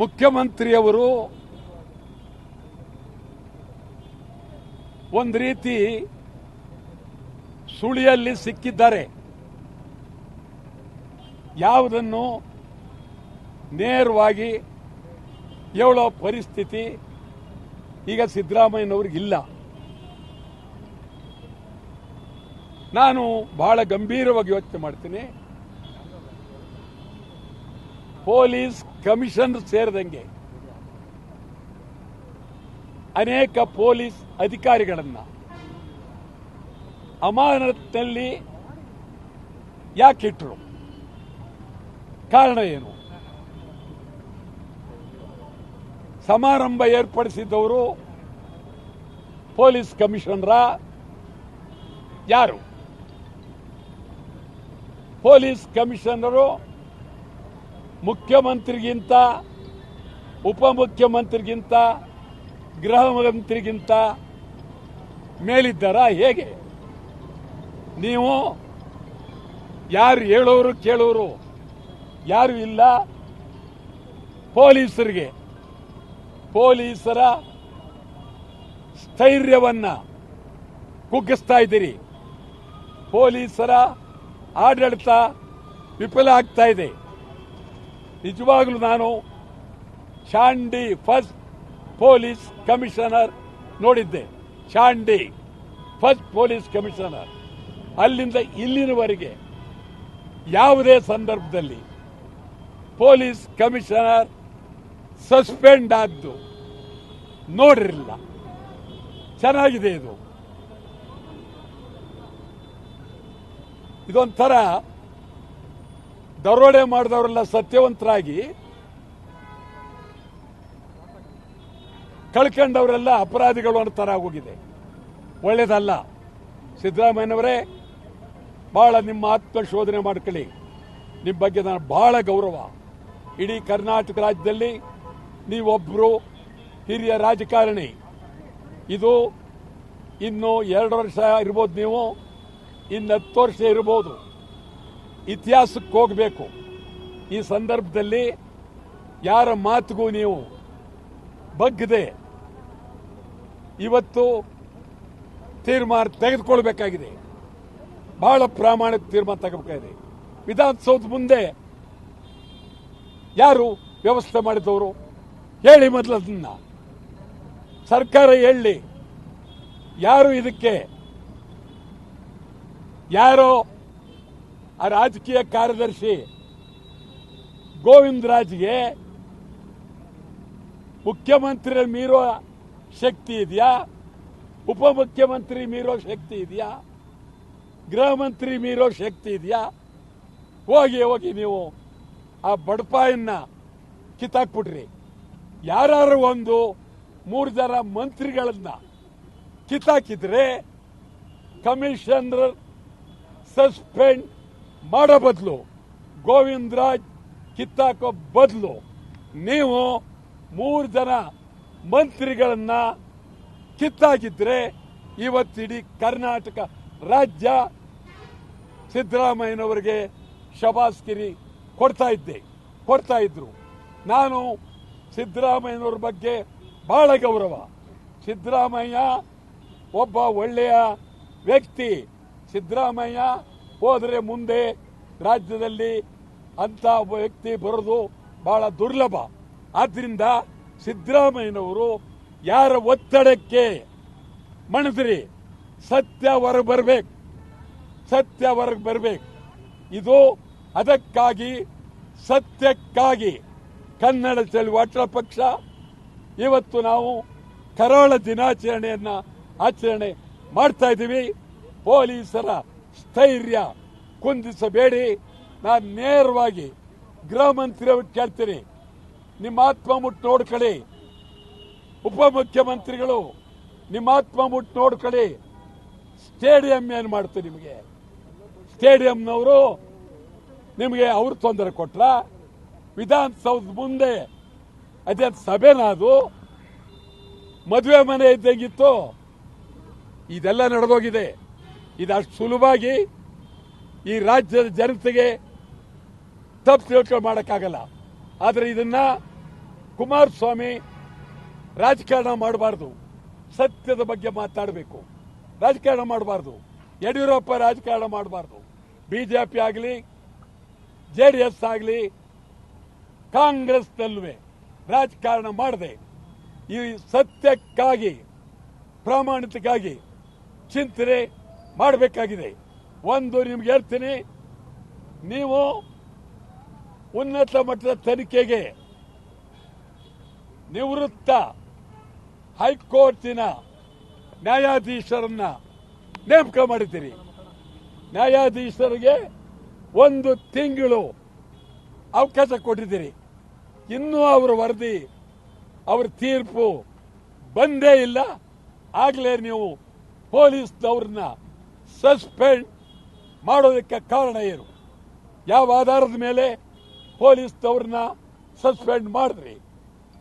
ಮುಖ್ಯಮಂತ್ರಿಯವರು ಒಂದು ರೀತಿ ಸುಳಿಯಲ್ಲಿ ಸಿಕ್ಕಿದ್ದಾರೆ. ಯಾವುದನ್ನು ನೇರವಾಗಿ ಹೇಳೋ ಪರಿಸ್ಥಿತಿ ಈಗ ಸಿದ್ದರಾಮಯ್ಯನವ್ರಿಗಿಲ್ಲ. ನಾನು ಬಹಳ ಗಂಭೀರವಾಗಿ ಯೋಚನೆ ಮಾಡ್ತೀನಿ. ಪೊಲೀಸ್ ಕಮಿಷನರ್ ಸೇರಿದಂಗೆ ಅನೇಕ ಪೊಲೀಸ್ ಅಧಿಕಾರಿಗಳನ್ನ ಅಮಾನತಿನಲ್ಲಿ ಯಾಕಿಟ್ರು? ಕಾರಣ ಏನು? ಸಮಾರಂಭ ಏರ್ಪಡಿಸಿದ್ದವರು ಪೊಲೀಸ್ ಕಮಿಷನರ ಯಾರು? ಪೊಲೀಸ್ ಕಮಿಷನರು ಮುಖ್ಯಮಂತ್ರಿಗಿಂತ, ಉಪಮುಖ್ಯಮಂತ್ರಿಗಿಂತ, ಗೃಹ ಮಂತ್ರಿಗಿಂತ ಮೇಲಿದ್ದಾರಾ? ಹೇಗೆ? ನೀವು ಯಾರು ಹೇಳೋರು ಕೇಳೋರು ಯಾರು ಇಲ್ಲ. ಪೊಲೀಸರ ಸ್ಥೈರ್ಯವನ್ನ ಕುಗ್ಗಿಸ್ತಾ ಇದ್ದೀರಿ. ಪೊಲೀಸರ ಆಡಳಿತ ವಿಫಲ ಆಗ್ತಾ ಇದೆ. ನಿಜವಾಗ್ಲೂ ನಾನು ಶಾಂಡಿ ಫಸ್ಟ್ ಪೊಲೀಸ್ ಕಮಿಷನರ್ ನೋಡಿದ್ದೆ. ಶಾಂಡಿ ಫಸ್ಟ್ ಪೊಲೀಸ್ ಕಮಿಷನರ್. ಅಲ್ಲಿಂದ ಇಲ್ಲಿನವರೆಗೆ ಯಾವುದೇ ಸಂದರ್ಭದಲ್ಲಿ ಪೊಲೀಸ್ ಕಮಿಷನರ್ ಸಸ್ಪೆಂಡ್ ಆದ್ದು ನೋಡಿರಲಿಲ್ಲ. ಚೆನ್ನಾಗಿದೆ ಇದು. ಇದೊಂಥರ ದರೋಡೆ ಮಾಡಿದವರೆಲ್ಲ ಸತ್ಯವಂತರಾಗಿ ಕಳ್ಕೊಂಡವರೆಲ್ಲ ಅಪರಾಧಿಗಳು ಅನ್ನೋ ತರ ಆಗೋಗಿದೆ. ಒಳ್ಳೇದಲ್ಲ. ಸಿದ್ದರಾಮಯ್ಯನವರೇ, ಬಹಳ ನಿಮ್ಮ ಆತ್ಮಶೋಧನೆ ಮಾಡ್ಕೊಳ್ಳಿ. ನಿಮ್ಮ ಬಗ್ಗೆ ನಾನು ಬಹಳ ಗೌರವ. ಇಡೀ ಕರ್ನಾಟಕ ರಾಜ್ಯದಲ್ಲಿ ನೀವೊಬ್ಬರು ಹಿರಿಯ ರಾಜಕಾರಣಿ. ಇದು ಇನ್ನು 2 ವರ್ಷ ಇರ್ಬೋದು, ನೀವು ಇನ್ನು 10 ವರ್ಷ ಇರ್ಬೋದು. ಇತಿಹಾಸಕ್ಕೆ ಹೋಗಬೇಕು. ಈ ಸಂದರ್ಭದಲ್ಲಿ ಯಾರ ಮಾತಿಗೂ ನೀವು ಬಗ್ಗದೆ ಇವತ್ತು ತೀರ್ಮಾನ ತೆಗೆದುಕೊಳ್ಬೇಕಾಗಿದೆ. ಬಹಳ ಪ್ರಾಮಾಣಿಕ ತೀರ್ಮಾನ ತಗೋಬೇಕಾಗಿದೆ. ವಿಧಾನಸೌಧ ಮುಂದೆ ಯಾರು ವ್ಯವಸ್ಥೆ ಮಾಡಿದವರು? ಹೇಳಿ ಮೊದಲು. ಅದನ್ನ ಸರ್ಕಾರ ಹೇಳಿ. ಯಾರು ಇದಕ್ಕೆ? ಯಾರೋ ಆ ರಾಜಕೀಯ ಕಾರ್ಯದರ್ಶಿ ಗೋವಿಂದರಾಜ್ಗೆ ಮುಖ್ಯಮಂತ್ರಿ ಮೀರೋ ಶಕ್ತಿ ಇದೆಯಾ? ಉಪಮುಖ್ಯಮಂತ್ರಿ ಮೀರೋ ಶಕ್ತಿ ಇದೆಯಾ? ಗೃಹ ಮಂತ್ರಿ ಮೀರೋ ಶಕ್ತಿ ಇದೆಯಾ? ಹೋಗಿ ನೀವು ಆ ಬಡಪಾಯನ್ನ ಕಿತ್ತಾಕ್ಬಿಟ್ರಿ. ಯಾರು ಒಂದು 3 ಜನ ಮಂತ್ರಿಗಳನ್ನ ಕಿತ್ತಾಕಿದ್ರೆ ಕಮಿಷನರ್ ಸಸ್ಪೆಂಡ್ ಮಾಡೋ ಬದಲು, ಗೋವಿಂದರಾಜ್ ಕಿತ್ತಾಕೋ ಬದಲು ನೀವು 3 ಜನ ಮಂತ್ರಿಗಳನ್ನ ಕಿತ್ತಾಕಿದ್ರೆ ಇವತ್ತಿಡೀ ಕರ್ನಾಟಕ ರಾಜ್ಯ ಸಿದ್ದರಾಮಯ್ಯನವರಿಗೆ ಶಬಾಸ್ಗಿರಿ ಕೊಡ್ತಾ ಇದ್ರು. ನಾನು ಸಿದ್ದರಾಮಯ್ಯನವ್ರ ಬಗ್ಗೆ ಬಹಳ ಗೌರವ. ಸಿದ್ದರಾಮಯ್ಯ ಒಬ್ಬ ಒಳ್ಳೆಯ ವ್ಯಕ್ತಿ. ಸಿದ್ದರಾಮಯ್ಯ ಹೋದರೆ ಮುಂದೆ ರಾಜ್ಯದಲ್ಲಿ ಅಂತ ಒಬ್ಬ ವ್ಯಕ್ತಿ ಬರೋದು ಬಹಳ ದುರ್ಲಭ. ಆದ್ರಿಂದ ಸಿದ್ದರಾಮಯ್ಯನವರು ಯಾರ ಒತ್ತಡಕ್ಕೆ ಮಣಿದ್ರಿ, ಸತ್ಯ ಹೊರಗೆ ಬರಬೇಕು. ಇದು ಅದಕ್ಕಾಗಿ, ಸತ್ಯಕ್ಕಾಗಿ ಕನ್ನಡ ಚಳವಳಿ ಪಕ್ಷ ಇವತ್ತು ನಾವು ಕರಾಳ ದಿನಾಚರಣೆಯನ್ನ ಆಚರಣೆ ಮಾಡ್ತಾ ಇದ್ದೀವಿ. ಪೊಲೀಸರ ಸ್ಥೈರ್ಯ ಕುಂದಿಸಬೇಡಿ. ನಾನು ನೇರವಾಗಿ ಗೃಹ ಮಂತ್ರಿ ಅವ್ರಿಗೆ ಕೇಳ್ತೀನಿ, ನಿಮ್ಮ ಆತ್ಮ ಮುಟ್ಟು ನೋಡ್ಕೊಳ್ಳಿ. ಉಪಮುಖ್ಯಮಂತ್ರಿಗಳು ನಿಮ್ಮ ಆತ್ಮ ಮುಟ್ಟು ನೋಡ್ಕೊಳ್ಳಿ. ಸ್ಟೇಡಿಯಂ ಏನ್ ಮಾಡ್ತೀವಿ? ನಿಮಗೆ ಸ್ಟೇಡಿಯಂನವರು ನಿಮಗೆ ಅವ್ರು ತೊಂದರೆ ಕೊಟ್ರ? ವಿಧಾನಸೌಧ ಮುಂದೆ ಅದೇನು ಸಭೆನಾ? ಅದು ಮದುವೆ ಮನೆ ಇದ್ದಂಗಿತ್ತು. ಇದೆಲ್ಲ ನಡೆದೋಗಿದೆ. ಇದಷ್ಟು ಸುಲಭವಾಗಿ ಈ ರಾಜ್ಯದ ಜನತೆಗೆ ತಪ್ಪು ತಿಳ್ಕೊಂಡು ಮಾಡೋಕ್ಕಾಗಲ್ಲ. ಆದರೆ ಇದನ್ನ ಕುಮಾರಸ್ವಾಮಿ ರಾಜಕಾರಣ ಮಾಡಬಾರ್ದು, ಸತ್ಯದ ಬಗ್ಗೆ ಮಾತಾಡಬೇಕು, ರಾಜಕಾರಣ ಮಾಡಬಾರ್ದು. ಯಡಿಯೂರಪ್ಪ ರಾಜಕಾರಣ ಮಾಡಬಾರ್ದು. ಬಿಜೆಪಿ ಆಗಲಿ, ಜೆಡಿಎಸ್ ಆಗಲಿ, ಕಾಂಗ್ರೆಸ್ನಲ್ಲೂ ರಾಜಕಾರಣ ಮಾಡದೆ ಈ ಸತ್ಯಕ್ಕಾಗಿ, ಪ್ರಾಮಾಣಿಕವಾಗಿ ಚಿಂತನೆ ಮಾಡಬೇಕಾಗಿದೆ. ಒಂದು ನಿಮ್ಗೆ ಹೇಳ್ತೀನಿ, ನೀವು ಉನ್ನತ ಮಟ್ಟದ ತನಿಖೆಗೆ ನಿವೃತ್ತ ಹೈಕೋರ್ಟಿನ ನ್ಯಾಯಾಧೀಶರನ್ನ ನೇಮಕ ಮಾಡಿದ್ದೀರಿ. ನ್ಯಾಯಾಧೀಶರಿಗೆ 1 ತಿಂಗಳು ಅವಕಾಶ ಕೊಟ್ಟಿದ್ದೀರಿ. ಇನ್ನೂ ಅವರ ವರದಿ, ಅವರ ತೀರ್ಪು ಬಂದೇ ಇಲ್ಲ. ಆಗಲೇ ನೀವು ಪೊಲೀಸ್ನವ್ರನ್ನ ಸಸ್ಪೆಂಡ್ ಮಾಡೋದಕ್ಕೆ ಕಾರಣ ಏನು? ಯಾವ ಆಧಾರದ ಮೇಲೆ ಪೊಲೀಸ್ನವ್ರನ್ನ ಸಸ್ಪೆಂಡ್ ಮಾಡಿದ್ರಿ?